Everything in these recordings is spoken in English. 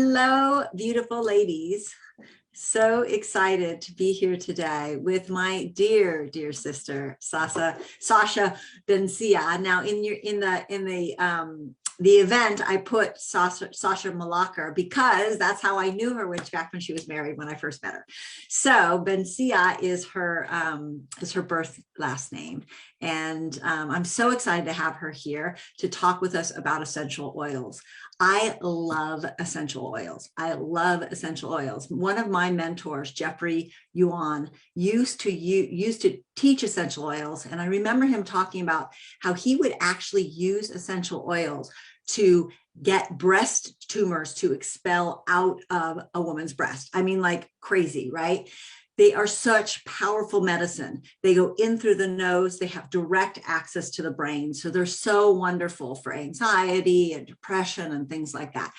Hello, beautiful ladies. So excited to be here today with my dear sister, Saša Bencina. Now, the event, I put Saša Malakar because that's how I knew her back when she was married when I first met her. So Bencina is her birth last name, and I'm so excited to have her here to talk with us about essential oils. I love essential oils. I love essential oils. One of my mentors, Jeffrey Yuan, used to teach essential oils. And I remember him talking about how he would actually use essential oils to get breast tumors to expel out of a woman's breast. I mean, like crazy, right? They are such powerful medicine. They go in through the nose. They have direct access to the brain. So they're so wonderful for anxiety and depression and things like that.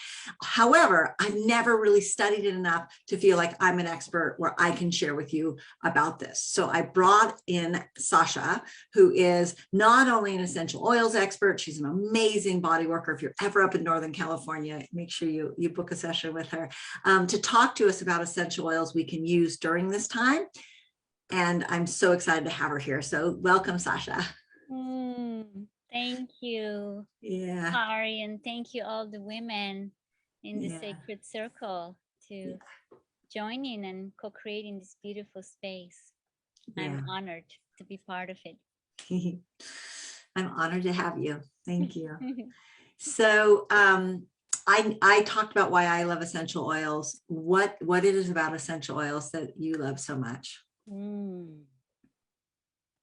However, I've never really studied it enough to feel like I'm an expert where I can share with you about this. So I brought in Saša, who is not only an essential oils expert, she's an amazing body worker. If you're ever up in Northern California, make sure you book a session with her to talk to us about essential oils we can use during this time. And I'm so excited to have her here. So welcome, Saša. Thank you, Cari, and thank you all the women in the sacred circle to join in and co-creating this beautiful space. I'm honored to be part of it. I'm honored to have you. Thank you. So I talked about why I love essential oils. What it is about essential oils that you love so much?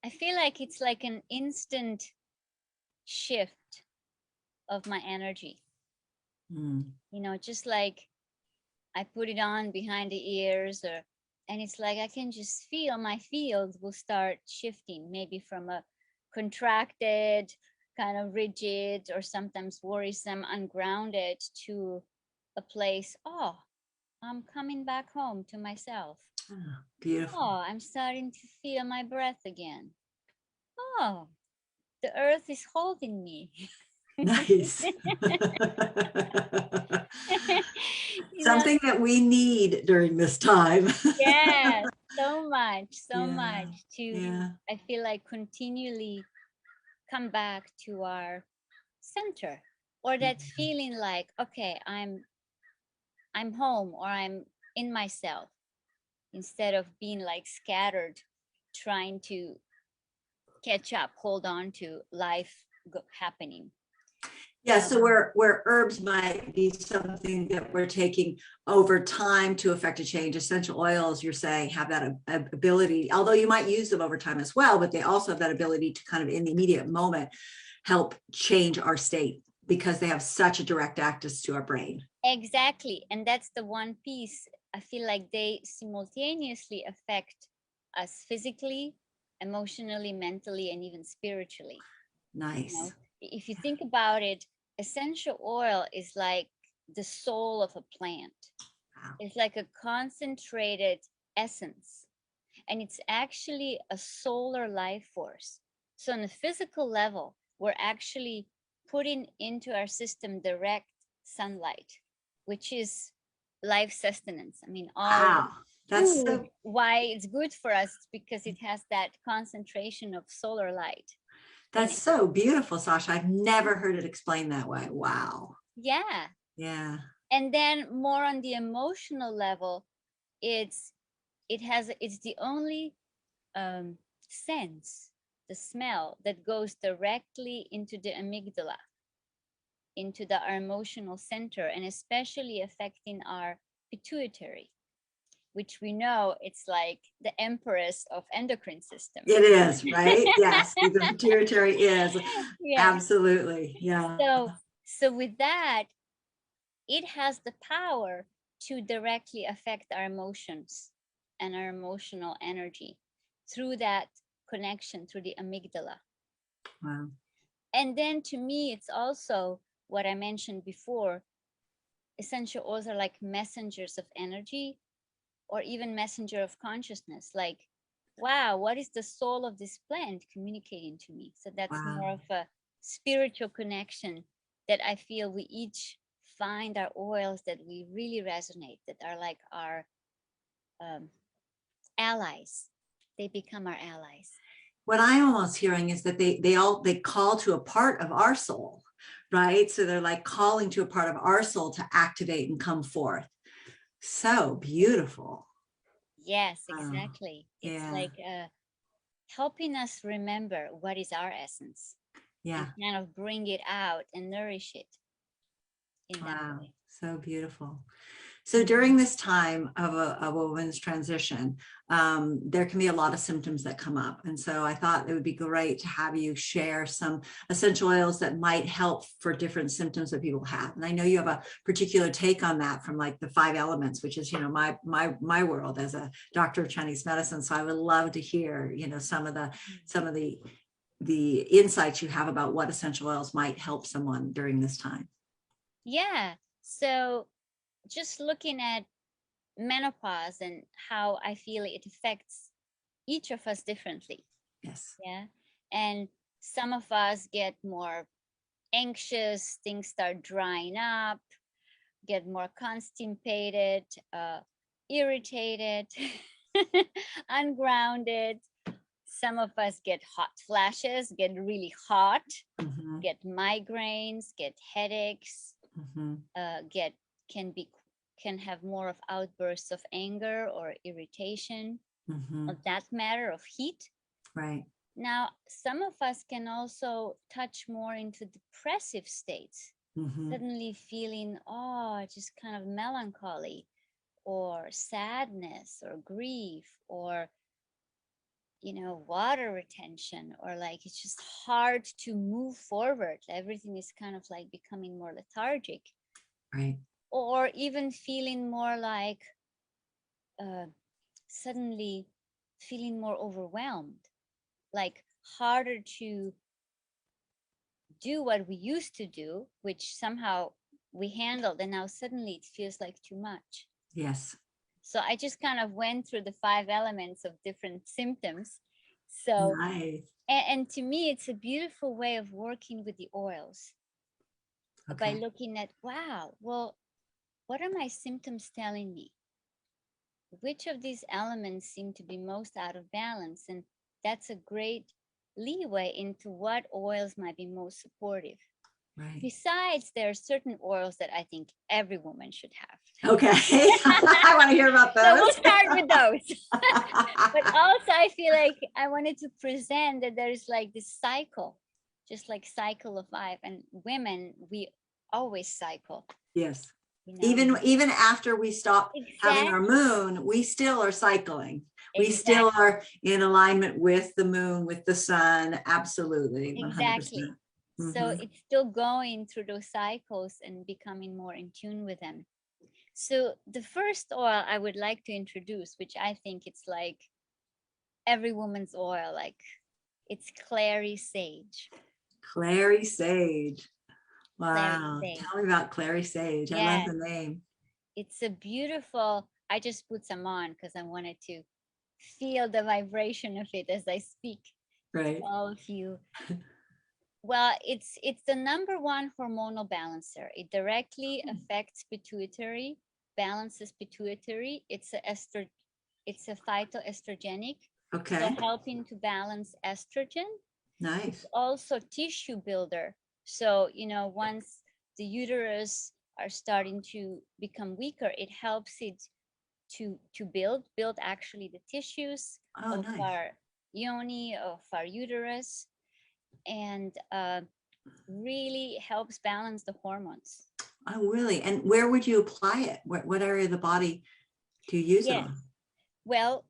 I feel like it's like an instant shift of my energy. You know, just like I put it on behind the ears, and it's like I can just feel my field will start shifting, maybe from a contracted, kind of rigid, or sometimes worrisome, ungrounded, to a place, oh, I'm coming back home to myself. Oh, beautiful. Oh, I'm starting to feel my breath again. Oh, the earth is holding me. Nice. Something that we need during this time. Yes, so much to, I feel like, continually come back to our center, or that feeling like, okay, I'm home, or I'm in myself, instead of being like scattered, trying to catch up, hold on to life happening. Yeah, so where herbs might be something that we're taking over time to affect a change, essential oils, you're saying, have that ability, although you might use them over time as well, but they also have that ability to kind of in the immediate moment help change our state because they have such a direct access to our brain. Exactly. And that's the one piece. I feel like they simultaneously affect us physically, emotionally, mentally, and even spiritually. Nice. You know, if you think about it, essential oil is like the soul of a plant. Wow. It's like a concentrated essence, and it's actually a solar life force. So on a physical level, we're actually putting into our system direct sunlight, which is life sustenance. I mean, all that's food, why it's good for us, because it has that concentration of solar light. That's so beautiful, Saša. I've never heard it explained that way. Wow. Yeah. Yeah. And then more on the emotional level, it's the only sense, the smell, that goes directly into the amygdala, into our emotional center, and especially affecting our pituitary, which we know it's like the empress of endocrine system. It is, right? Yes, the pituitary is. Yes. Absolutely. Yeah. So with that, it has the power to directly affect our emotions and our emotional energy through that connection, through the amygdala. Wow. And then to me, it's also what I mentioned before. Essential oils are like messengers of energy, or even messenger of consciousness. Like, wow, what is the soul of this plant communicating to me? So that's more of a spiritual connection that I feel we each find our oils that we really resonate, that are like our allies. They become our allies. What I'm almost hearing is that they call to a part of our soul, right? So they're like calling to a part of our soul to activate and come forth. So beautiful. Yes, exactly. It's yeah. like helping us remember what is our essence. Yeah. And kind of bring it out and nourish it in that way. So beautiful. So during this time of a woman's transition, there can be a lot of symptoms that come up. And so I thought it would be great to have you share some essential oils that might help for different symptoms that people have. And I know you have a particular take on that from like the 5 elements, which is, you know, my world as a doctor of Chinese medicine. So I would love to hear, you know, some of the insights you have about what essential oils might help someone during this time. Yeah. So just looking at menopause and how I feel it affects each of us differently. Yes. Yeah. And some of us get more anxious, things start drying up, get more constipated, irritated, ungrounded. Some of us get hot flashes, get really hot, get migraines, get headaches, can have more of outbursts of anger or irritation, of that matter, of heat. Right. Now, some of us can also touch more into depressive states, suddenly feeling, just kind of melancholy or sadness or grief or, you know, water retention, or like it's just hard to move forward. Everything is kind of like becoming more lethargic. Right. Or even feeling more like suddenly feeling more overwhelmed, like harder to do what we used to do, which somehow we handled, and now suddenly it feels like too much. Yes. So I just kind of went through the 5 elements of different symptoms. So nice. And to me, it's a beautiful way of working with the oils, by looking at, wow, well, what are my symptoms telling me? Which of these elements seem to be most out of balance? And that's a great leeway into what oils might be most supportive. Right. Besides, there are certain oils that I think every woman should have. Okay. I want to hear about those. So we'll start with those. But also I feel like I wanted to present that there's like this cycle, just like cycle of life, and women, we always cycle. Yes. You know? Even after we stop having our moon, we still are cycling. We still are in alignment with the moon, with the sun. Absolutely. 100%. Exactly. So it's still going through those cycles and becoming more in tune with them. So the first oil I would like to introduce, which I think it's like every woman's oil, like it's clary sage. Clary sage. Wow. Clary sage. Tell me about clary sage. I love the name. It's a beautiful, I just put some on because I wanted to feel the vibration of it as I speak to all of you. Well, it's the #1 hormonal balancer. It directly affects pituitary, balances pituitary. It's a phytoestrogenic. So helping to balance estrogen. Nice. It's also tissue builder. So, you know, once the uterus are starting to become weaker, it helps it to build actually the tissues of our yoni, of our uterus, and really helps balance the hormones. Oh, really? And where would you apply it? What area of the body do you use it on? Well,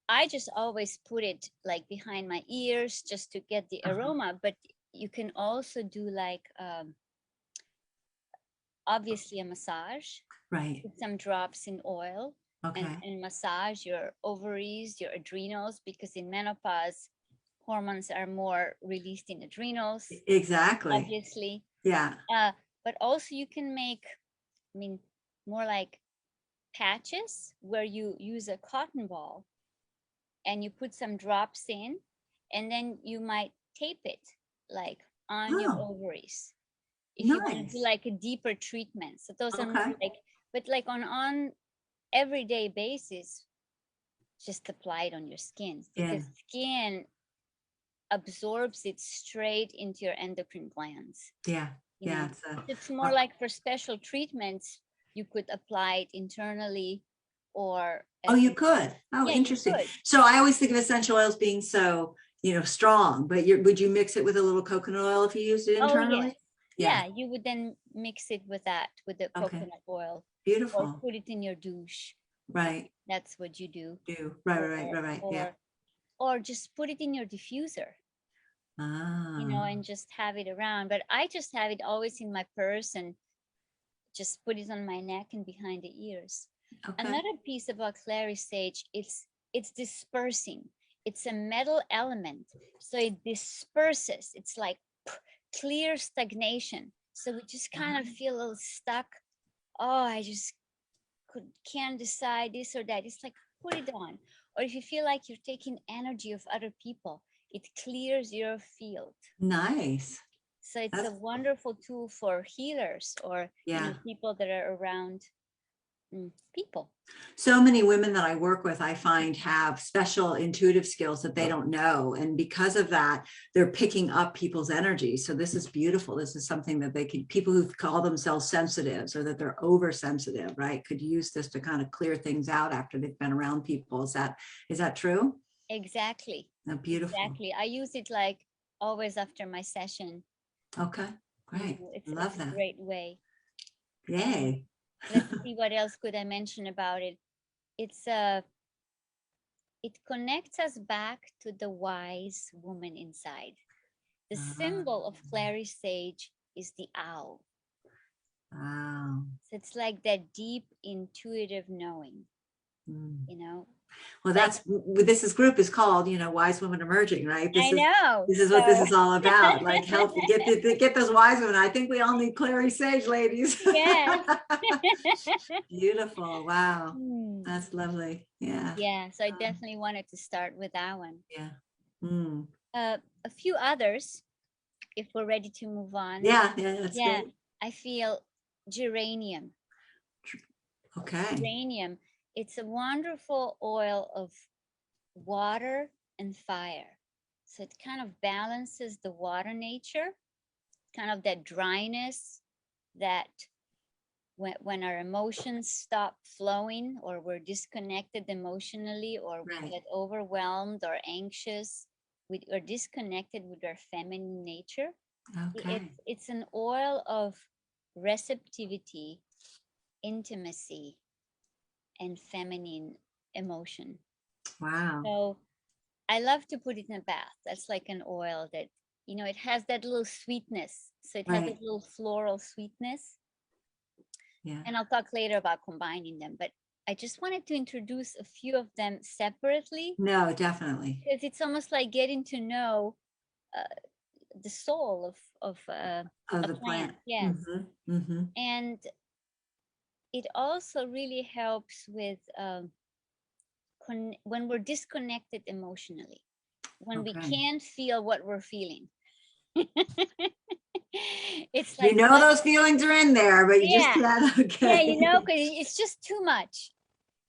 I just always put it like behind my ears just to get the aroma, but you can also do like obviously a massage, put some drops in oil, and massage your ovaries, your adrenals, because in menopause hormones are more released in adrenals. Exactly. Obviously. Yeah. But also you can make, I mean, more like patches where you use a cotton ball and you put some drops in, and then you might tape it like on your ovaries. if you want to do Nice. like a deeper treatment. So those are more Okay. like, but like on everyday basis, just apply it on your skin, Yeah. because skin absorbs it straight into your endocrine glands. Yeah. You Yeah. know, it's more like for special treatments, you could apply it internally, or Oh, you could. Oh, yeah, you interesting. could. So I always think of essential oils being so, strong, but would you mix it with a little coconut oil if you used it Oh yes. internally? Yeah, you would then mix it with that, with the Okay. coconut oil, or Beautiful. put it in your douche. Right. That's what you do. Right. Yeah. Or just put it in your diffuser, Ah. and just have it around. But I just have it always in my purse and just put it on my neck and behind the ears. Okay. Another piece about clary sage, it's dispersing. It's a metal element, so it disperses. It's like clear stagnation. So we just kind of feel a little stuck. Oh, I just can't decide this or that. It's like, put it on. Or if you feel like you're taking energy of other people, it clears your field. Nice. So it's a wonderful tool for healers, or people that are around people. So many women that I work with, I find, have special intuitive skills that they don't know. And because of that, they're picking up people's energy. So this is beautiful. This is something that people who call themselves sensitives, or that they're oversensitive, right, could use this to kind of clear things out after they've been around people. Is that true? Exactly. Oh, beautiful. Exactly. I use it like always after my session. Okay, great. Love that. A great way. Yay. Let's see, what else could I mention about it? It connects us back to the wise woman inside. The symbol of clary sage is the owl. Wow. So it's like that deep intuitive knowing, Well, this group is called, Wise Women Emerging, right? I know. This is what this is all about. Like, help get those wise women. I think we all need clary sage, ladies. Yes. Beautiful. Wow. That's lovely. Yeah. Yeah. So I definitely wanted to start with that one. Yeah. A few others, if we're ready to move on. Yeah. That's good. I feel geranium. Okay. Geranium. It's a wonderful oil of water and fire. So it kind of balances the water nature, kind of that dryness that when our emotions stop flowing, or we're disconnected emotionally, or we get overwhelmed or anxious, we're disconnected with our feminine nature. Okay. It's an oil of receptivity, intimacy, and feminine emotion. Wow. So I love to put it in a bath. That's like an oil that, it has that little sweetness. So it has a little floral sweetness. Yeah. And I'll talk later about combining them, but I just wanted to introduce a few of them separately. No, definitely. Because it's almost like getting to know the soul of a plant. Yes. And it also really helps with when we're disconnected emotionally, when we can't feel what we're feeling. It's like, those feelings are in there, but you just can't. Okay. Yeah, because it's just too much.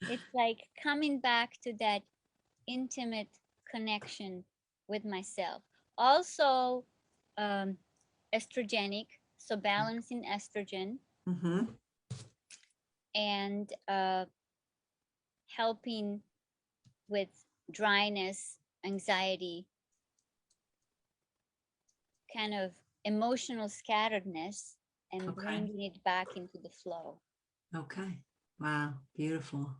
It's like coming back to that intimate connection with myself. Also, estrogenic, so balancing estrogen. And helping with dryness, anxiety, kind of emotional scatteredness, and bringing it back into the flow. Okay. Wow. Beautiful.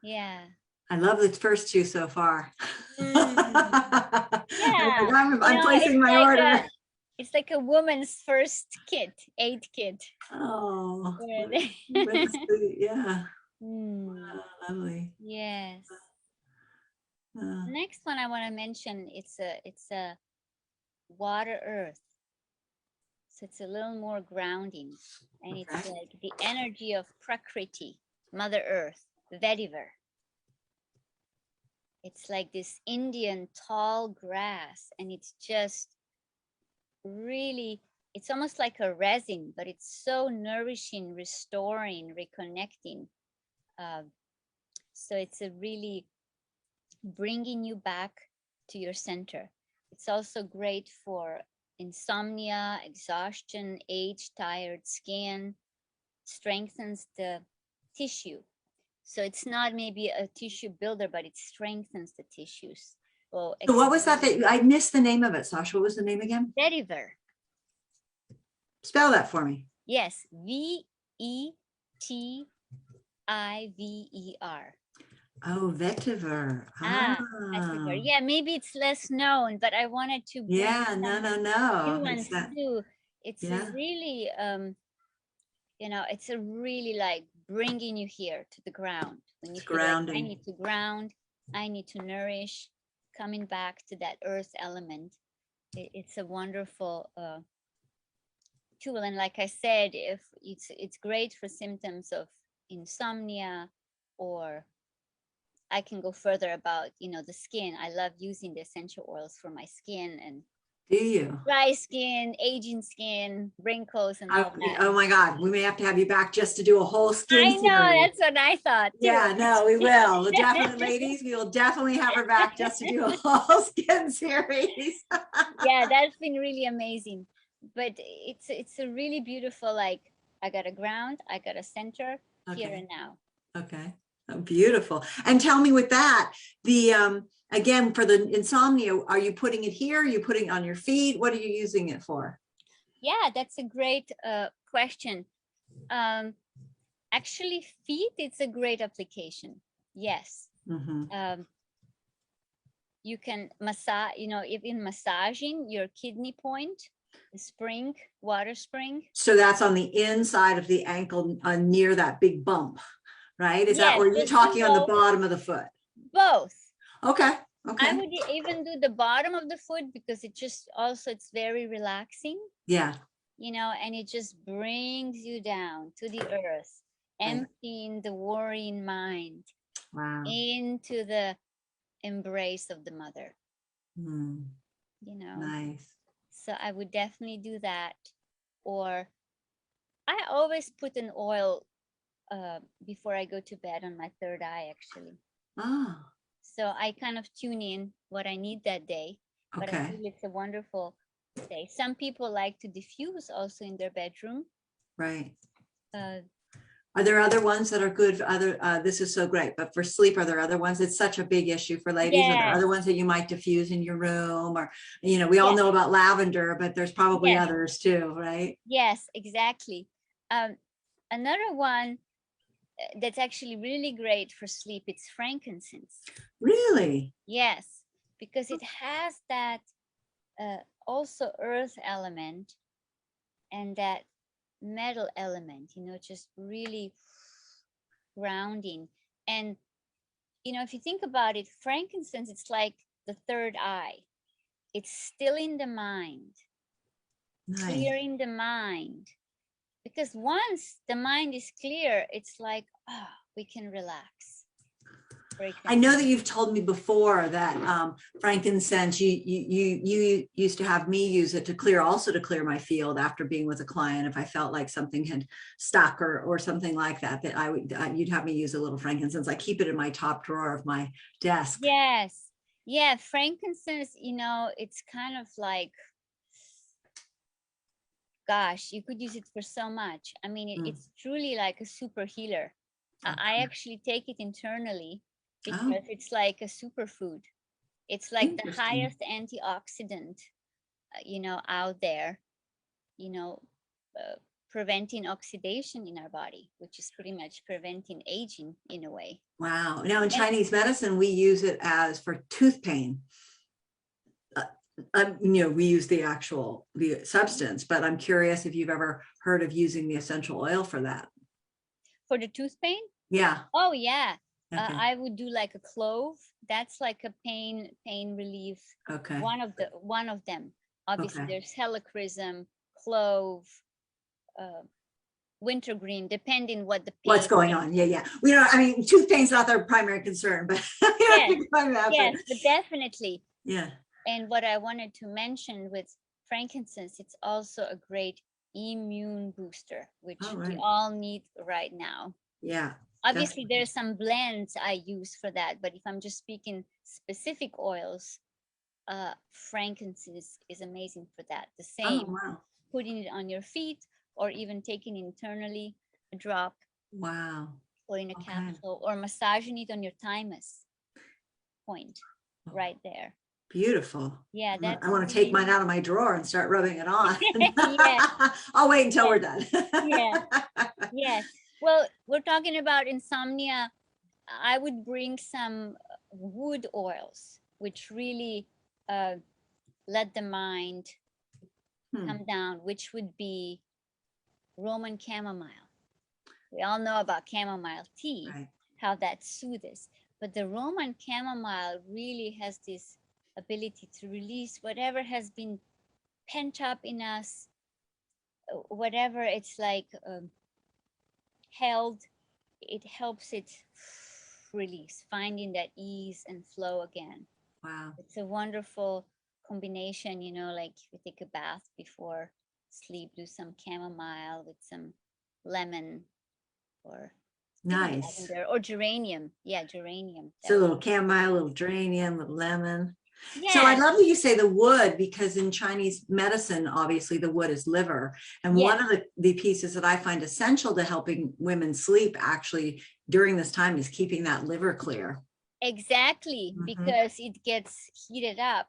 Yeah. I love the first two so far. Yeah. I'm placing my order. It's like a woman's first kit, aid kit. Oh, that's sweet. Yeah. Lovely. Yes. The next one I want to mention, it's a water earth. So it's a little more grounding, and it's like the energy of Prakriti, Mother Earth, vetiver. It's like this Indian tall grass, and it's just really it's almost like a resin, but it's so nourishing, restoring, reconnecting. So it's a really bringing you back to your center. It's also great for insomnia, exhaustion, age, tired skin, strengthens the tissue. So it's not maybe a tissue builder, but it strengthens the tissues. Well, so what was that I missed the name of it, Saša? What was the name again? Vetiver. Spell that for me. Yes, Vetiver. Oh, vetiver. Vetiver. Yeah, maybe it's less known, but I wanted to bring no. It's a really it's a really like bringing you here to the ground. When you feel grounding. Like, I need to ground, I need to nourish, coming back to that earth element. It's a wonderful tool. And like I said, if it's great for symptoms of insomnia, or I can go further about, the skin. I love using the essential oils for my skin. And do you? Dry skin, aging skin, wrinkles, and all that. Oh my God, we may have to have you back just to do a whole skin series. That's what I thought too. Yeah, no, we will. Definitely, ladies, we will definitely have her back just to do a whole skin series. Yeah, that's been really amazing. But it's a really beautiful, like, I got a ground, I got a center, here and now. Okay. Oh, beautiful. And tell me with that, the again, for the insomnia, are you putting it here? Are you putting it on your feet? What are you using it for? Yeah, that's a great question. Actually, feet, it's a great application. Yes. You can massage, even massaging your kidney point, the spring, water spring. So that's on the inside of the ankle, near that big bump, right? Is that, or are you talking on the bottom of the foot? Both. Okay. Okay. I would even do the bottom of the foot, because it just also, it's very relaxing. Yeah. And it just brings you down to the earth, emptying the worrying mind into the embrace of the mother. Nice. So I would definitely do that. Or I always put an oil before I go to bed on my third eye, actually. So I kind of tune in what I need that day. But I feel it's a wonderful day. Some people like to diffuse also in their bedroom. Right. Are there other ones that are good for other, this is so great, but for sleep, are there other ones? It's such a big issue for ladies. Are there other ones that you might diffuse in your room? Or, we all know about lavender, but there's probably others too, right? Yes, exactly. Another one that's actually really great for sleep, it's frankincense. Really? Yes, because it has that also earth element and that metal element, just really grounding. And if you think about it, frankincense, it's like the third eye. It's stilling the mind, clearing the mind, because once the mind is clear, it's like, we can relax. I know that you've told me before that frankincense, you used to have me use it to clear my field after being with a client. If I felt like something had stuck or something like that, you'd have me use a little frankincense. I keep it in my top drawer of my desk. Yes. Yeah. Frankincense, it's kind of like, gosh, you could use it for so much. I mean, it's truly like a super healer. I actually take it internally, because it's like a superfood. It's like the highest antioxidant, out there, preventing oxidation in our body, which is pretty much preventing aging in a way. Wow. Now in Chinese medicine, we use it for tooth pain. We use the substance, but I'm curious if you've ever heard of using the essential oil for that. For the tooth pain? Yeah. Oh, yeah. I would do like a clove. That's like a pain relief. Okay. One of them. Obviously, there's helichrysum, clove, wintergreen, depending what the pain what's going on. Yeah. Tooth pain's not their primary concern, but yes, but definitely. Yeah. And what I wanted to mention with frankincense, it's also a great immune booster, which Oh, we right. all need right now. Yeah. Obviously, definitely. there's some blends I use for that, but if I'm just speaking specific oils, frankincense is amazing for that. The Oh, same, wow. putting it on your feet or even taking internally a drop Wow. or in a Okay. capsule or massaging it on your thymus point Oh, right there. beautiful. Yeah, that's I want to take really, mine out of my drawer and start rubbing it on. yeah, I'll wait until yeah, we're done. yeah, yes. Well, we're talking about insomnia. I would bring some wood oils, which really let the mind come down, which would be Roman chamomile. We all know about chamomile tea, Right. how that soothes. But the Roman chamomile really has this ability to release whatever has been pent up in us, whatever it's like held, it helps it release, finding that ease and flow again. Wow. It's a wonderful combination, you know, like you take a bath before sleep, do some chamomile with some lemon or Nice. lavender or geranium. Yeah, geranium. So a little chamomile, a little geranium, a little lemon. So I Yeah, love that you say the wood, because in Chinese medicine, obviously the wood is liver. And yeah, one of the pieces that I find essential to helping women sleep actually during this time is keeping that liver clear. exactly, Mhm, because it gets heated up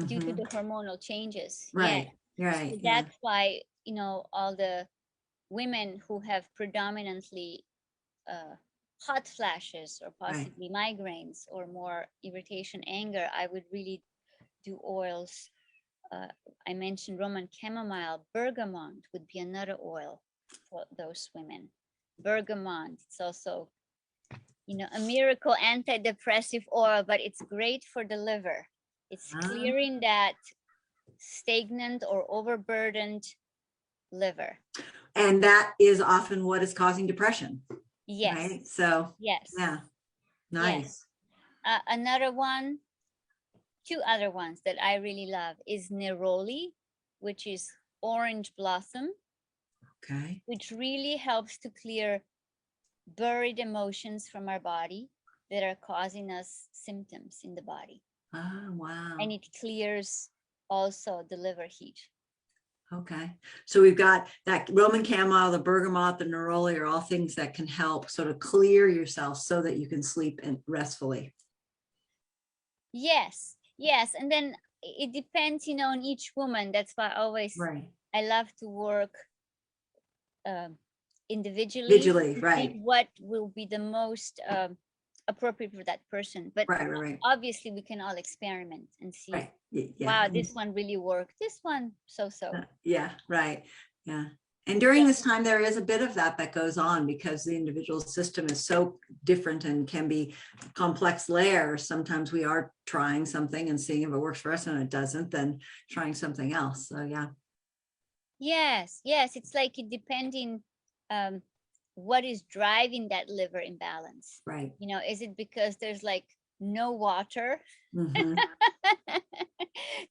due to mhm. the hormonal changes. Yeah. Right, right, So yeah, that's why, you know, all the women who have predominantly hot flashes or right. possibly migraines or more irritation, anger, I would really do oils. Uh, I mentioned Roman chamomile. Bergamot would be another oil for those women. Bergamot, it's also, you know, a miracle antidepressive oil, but it's great for the liver. It's Ah, clearing that stagnant or overburdened liver. and that is often what is causing depression, Yes, right? So, yes, yeah, yes. nice. Another one, two other ones that I really love is neroli, which is orange blossom, Okay. which really helps to clear buried emotions from our body that are causing us symptoms in the body. Oh, wow. And it clears also the liver heat. Okay. So we've got that Roman chamomile, the bergamot, the neroli are all things that can help sort of clear yourself so that you can sleep and restfully. Yes, yes. And then it depends, you know, on each woman. That's why Right. I love to work individually Vigilantly, to see right. what will be the most appropriate for that person. But Right, right, obviously, we can all experiment and see, right. Yeah. wow, this one really worked. This one, so. Yeah, right. Yeah. And during Yeah. this time, there is a bit of that goes on because the individual system is so different and can be complex layers. Sometimes we are trying something and seeing if it works for us, and it doesn't, then trying something else. So yeah. Yes, yes. It's like it depending what is driving that liver imbalance. Right. You know, is it because there's like no water Mm-hmm.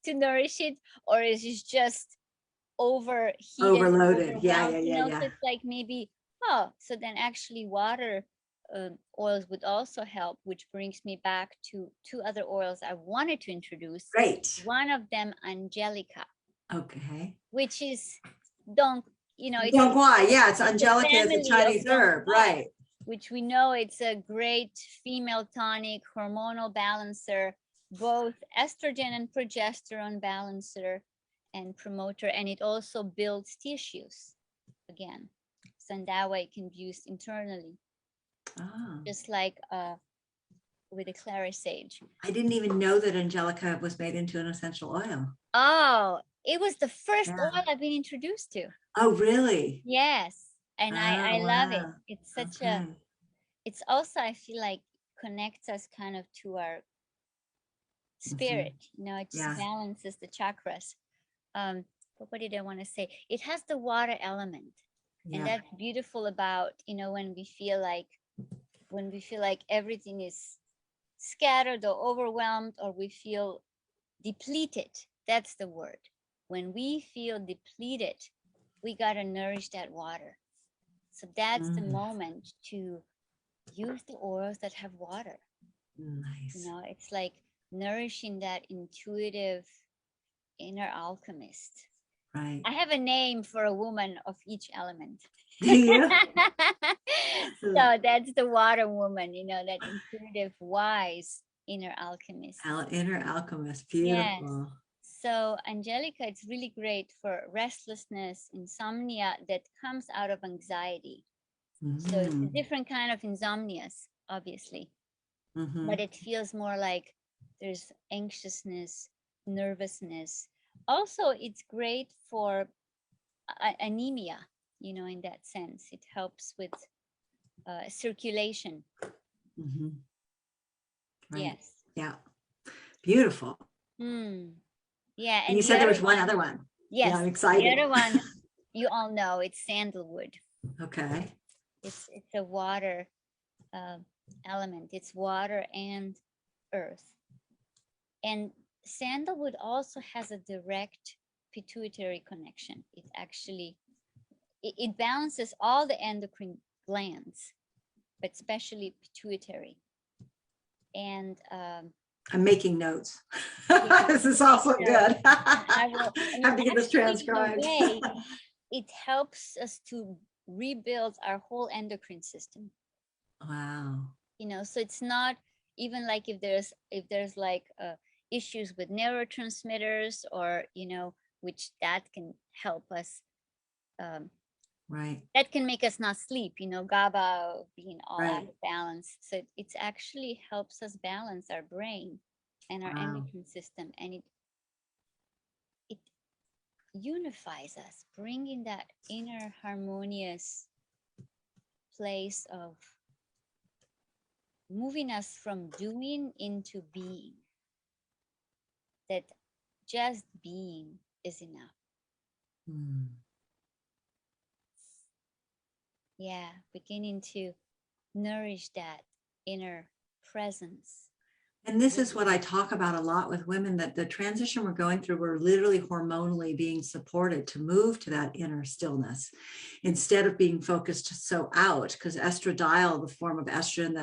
to nourish it, or is it just overheated or Overloaded. Yeah, overwhelmed? yeah, You yeah, know, so yeah. it's like maybe, oh, so then actually water oils would also help, which brings me back to two other oils I wanted to introduce. Great. One of them, Angelica, Okay. which is dong, you know, Dong Quai. Yeah, it's it's a Angelica, it's a family of Chinese dong herb. quai, Right. which we know it's a great female tonic, hormonal balancer, both estrogen and progesterone balancer and promoter, and it also builds tissues again. So in that way it can be used internally, Oh. just like with the clary sage. I didn't even know that Angelica was made into an essential oil. Oh, it was the first Yeah. oil I've been introduced to. Oh, really? Yes. And Oh, I love it. wow. It's such Okay. it's also, I feel like, connects us kind of to our spirit. You know, it just Yeah. balances the chakras. But what did I want to say? It has the water element. And Yeah. that's beautiful about, you know, when we feel like everything is scattered or overwhelmed, or we feel depleted. That's the word. when we feel depleted, we got to nourish that water. So that's the moment to use the oils that have water. Nice. You know, it's like nourishing that intuitive inner alchemist. Right. I have a name for a woman of each element. Do you? So that's the water woman, you know, that intuitive, wise inner alchemist. Inner alchemist. Beautiful. Yes. So Angelica, it's really great for restlessness, insomnia that comes out of anxiety. So it's a different kind of insomnias, obviously, but it feels more like there's anxiousness, nervousness. Also, it's great for anemia, you know, in that sense. It helps with circulation. Right. Yes. Yeah. Beautiful. Yeah. And you said there was one other one. Yes. Yeah, I'm excited. The other one, you all know, it's sandalwood. Okay. It's a water element. It's water and earth. And sandalwood also has a direct pituitary connection. It actually, it balances all the endocrine glands, but especially pituitary. And I'm making notes. This is also good. I have to get this transcribed. It helps us to rebuild our whole endocrine system. Wow. You know, so it's not even like if there's like issues with neurotransmitters, or, you know, which that can help us. Right. That can make us not sleep, you know, GABA being all Right. out of balance. So it's actually helps us balance our brain and our endocrine system, and it unifies us, bringing that inner harmonious place of moving us from doing into being. That just being is enough. Yeah, beginning to nourish that inner presence. And this is what I talk about a lot with women, that the transition we're going through, we're literally hormonally being supported to move to that inner stillness instead of being focused so out, because estradiol, the form of estrogen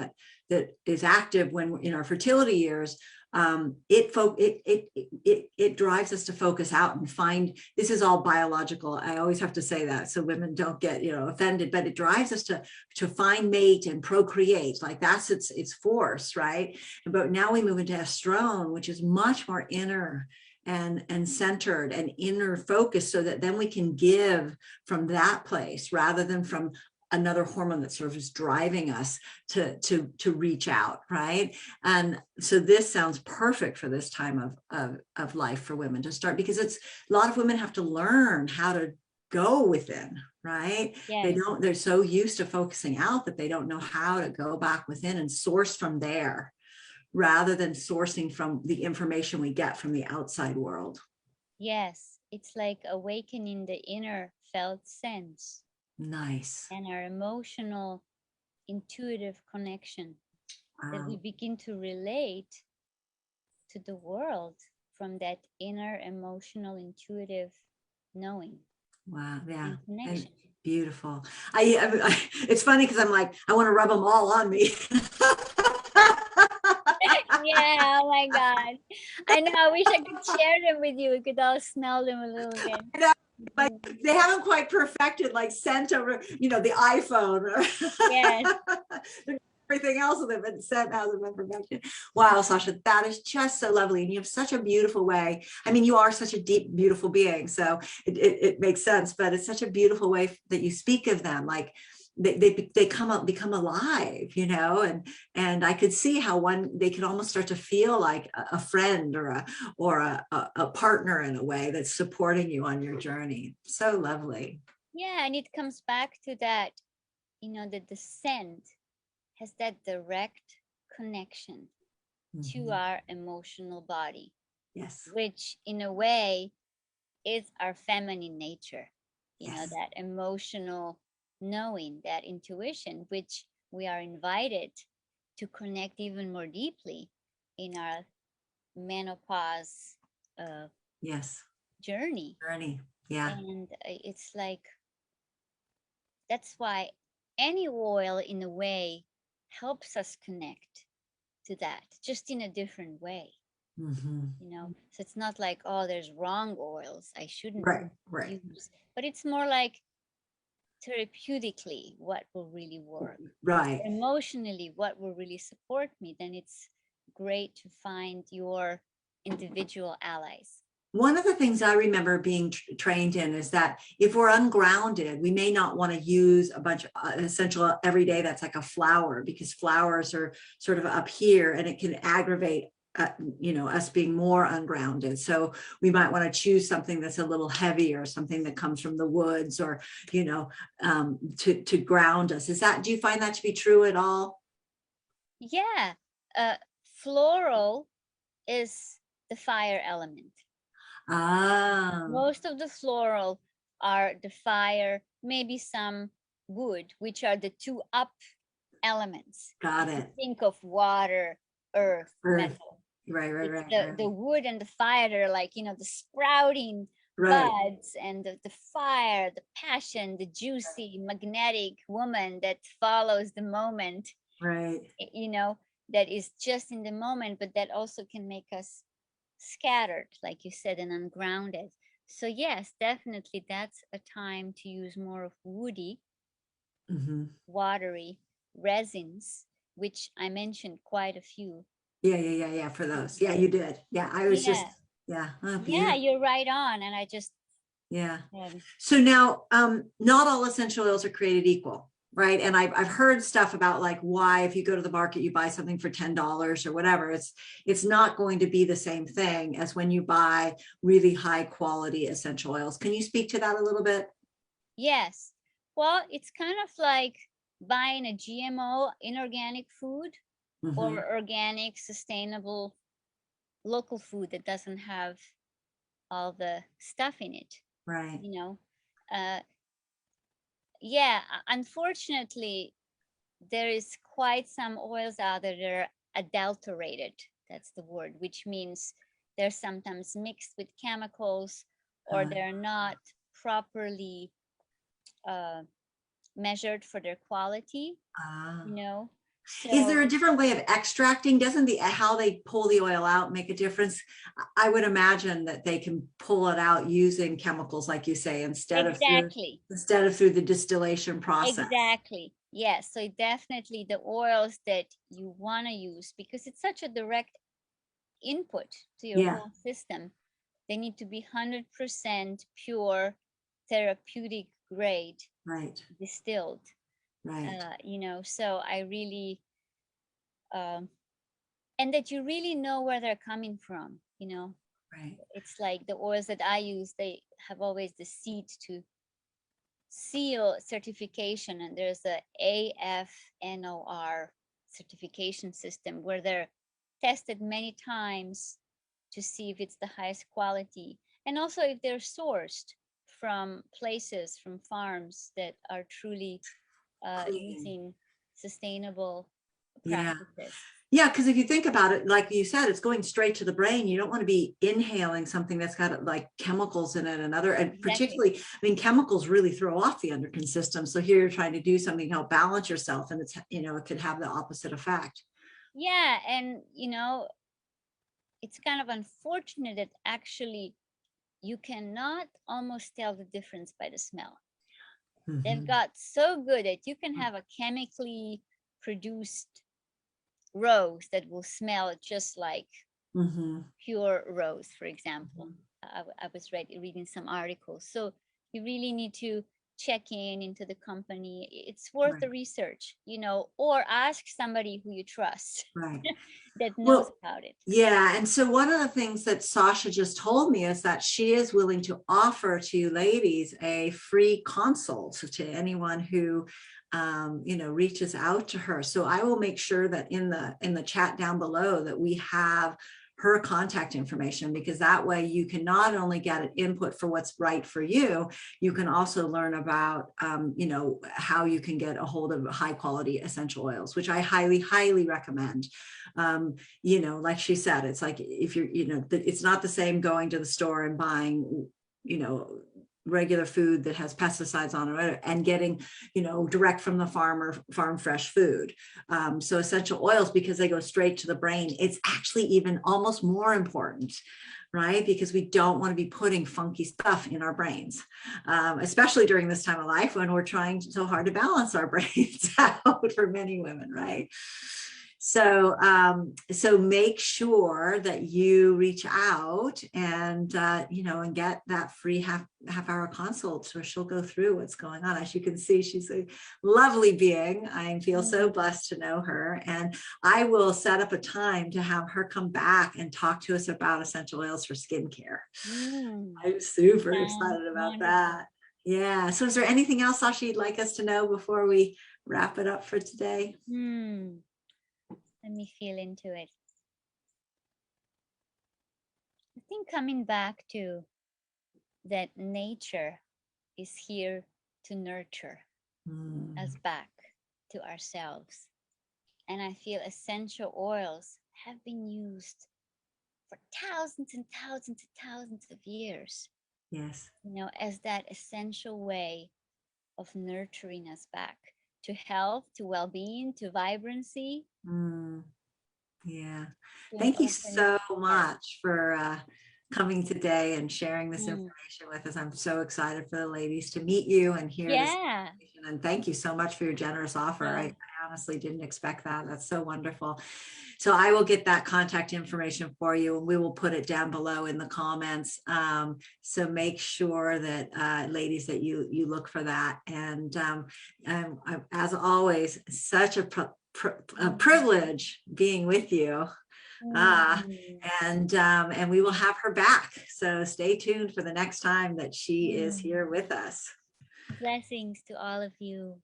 that is active when in our fertility years, it drives us to focus out and find, this is all biological. I always have to say that so women don't get, you know, offended, but it drives us to find mate and procreate. Like that's its force, right? But now we move into estrone, which is much more inner and centered and inner focus, so that then we can give from that place rather than from another hormone that sort of is driving us to reach out, right? And so this sounds perfect for this time of life for women to start, because it's a lot of women have to learn how to go within, right? Yes. They're so used to focusing out that they don't know how to go back within and source from there, rather than sourcing from the information we get from the outside world. Yes, it's like awakening the inner felt sense. Nice. And our emotional, intuitive connection. That we begin to relate to the world from that inner, emotional, intuitive knowing. Wow. Yeah. Connection. Beautiful. It's funny because I'm like, I want to rub them all on me. Yeah, oh my God. I know, I wish I could share them with you. We could all smell them a little bit. Like they haven't quite perfected, like sent over, you know, the iPhone. Yes. Everything else that have been sent hasn't been perfected. Wow, Saša, that is just so lovely. And you have such a beautiful way. I mean, you are such a deep, beautiful being. So it makes sense, but it's such a beautiful way that you speak of them. Like they become alive, you know, and I could see how they could almost start to feel like a friend or a partner in a way that's supporting you on your journey. So lovely. Yeah, and it comes back to that, you know, that the scent has that direct connection to our emotional body. Yes. Which in a way is our feminine nature, you know, that emotional knowing, that intuition, which we are invited to connect even more deeply in our menopause journey. Yeah. And it's like, that's why any oil in a way helps us connect to that, just in a different way. You know, so it's not like, oh, there's wrong oils I shouldn't use, but it's more like therapeutically what will really work, emotionally what will really support me. Then it's great to find your individual allies. One of the things I remember being trained in is that if we're ungrounded, we may not want to use a bunch of essential every day that's like a flower, because flowers are sort of up here and it can aggravate you know, us being more ungrounded. So we might want to choose something that's a little heavier, something that comes from the woods, or, you know, to ground us. Is that, do you find that to be true at all? Yeah. Floral is the fire element. Most of the floral are the fire, maybe some wood, which are the two up elements. Got it. Think of water, earth, metal. Right. The wood and the fire, they're like, you know, the sprouting buds, and the fire, the passion, the juicy, magnetic woman that follows the moment. You know, that is just in the moment, but that also can make us scattered, like you said, and ungrounded. So yes, definitely that's a time to use more of woody, watery resins, which I mentioned quite a few. Yeah, for those. Yeah, you did. Yeah, I was just, yeah. Oh, yeah, you're right on. And I just, so now, not all essential oils are created equal, right? And I've heard stuff about like why, if you go to the market, you buy something for $10 or whatever, it's not going to be the same thing as when you buy really high quality essential oils. Can you speak to that a little bit? Yes. Well, it's kind of like buying a GMO inorganic food or organic, sustainable, local food that doesn't have all the stuff in it. You know, yeah, unfortunately, there is quite some oils out there that are adulterated. That's the word, which means they're sometimes mixed with chemicals, or they're not properly measured for their quality, you know. So, is there a different way of extracting? Doesn't how they pull the oil out make a difference? I would imagine that they can pull it out using chemicals, like you say, instead of through the distillation process. Exactly. Yes. So definitely the oils that you want to use, because it's such a direct input to your whole system, they need to be 100% pure, therapeutic grade, distilled. You know, so I really, and that you really know where they're coming from, you know. It's like the oils that I use, they have always the seed to seal certification, and there's a AFNOR certification system where they're tested many times to see if it's the highest quality, and also if they're sourced from places, from farms that are truly using sustainable practices. Yeah, because if you think about it, like you said, it's going straight to the brain. You don't want to be inhaling something that's got like chemicals in it and particularly, I mean, chemicals really throw off the endocrine system. So here you're trying to do something to help balance yourself, and it's, you know, it could have the opposite effect. Yeah, and you know, it's kind of unfortunate that actually you cannot almost tell the difference by the smell. They've got so good that you can have a chemically produced rose that will smell just like pure rose, for example. I was reading some articles. So you really need to check into the company. It's worth the research, you know, or ask somebody who you trust that knows about it. Yeah. And so one of the things that Saša just told me is that she is willing to offer to you ladies a free consult to anyone who you know, reaches out to her. So I will make sure that in the chat down below that we have her contact information, because that way you can not only get an input for what's right for you, you can also learn about, you know, how you can get a hold of high quality essential oils, which I highly recommend. You know, like she said, it's like if you're, you know, it's not the same going to the store and buying regular food that has pesticides on it, and getting, direct from the farm fresh food. So essential oils, because they go straight to the brain, it's actually even almost more important, right? Because we don't want to be putting funky stuff in our brains, especially during this time of life when we're trying so hard to balance our brains out for many women, right? So, so make sure that you reach out and, and get that free half hour consult where she'll go through what's going on. As you can see, she's a lovely being. I feel so blessed to know her. And I will set up a time to have her come back and talk to us about essential oils for skincare. I'm super excited about that. Yeah. So is there anything else, Saša, you'd like us to know before we wrap it up for today? Let me feel into it. I think coming back to that nature is here to nurture us back to ourselves. And I feel essential oils have been used for thousands and thousands and thousands of years. Yes. As that essential way of nurturing us back to health, to well-being, to vibrancy. Yeah. Thank you so much for coming today and sharing this information with us. I'm so excited for the ladies to meet you and hear this information. And thank you so much for your generous offer. I honestly didn't expect that. That's so wonderful. So I will get that contact information for you, and we will put it down below in the comments. So make sure that ladies, that you look for that. And as always, such a privilege being with you. And we will have her back. So stay tuned for the next time that she is here with us. Blessings to all of you.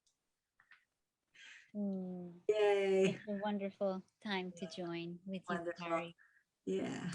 Yay. It's a wonderful time to join with you, Cari. Yeah.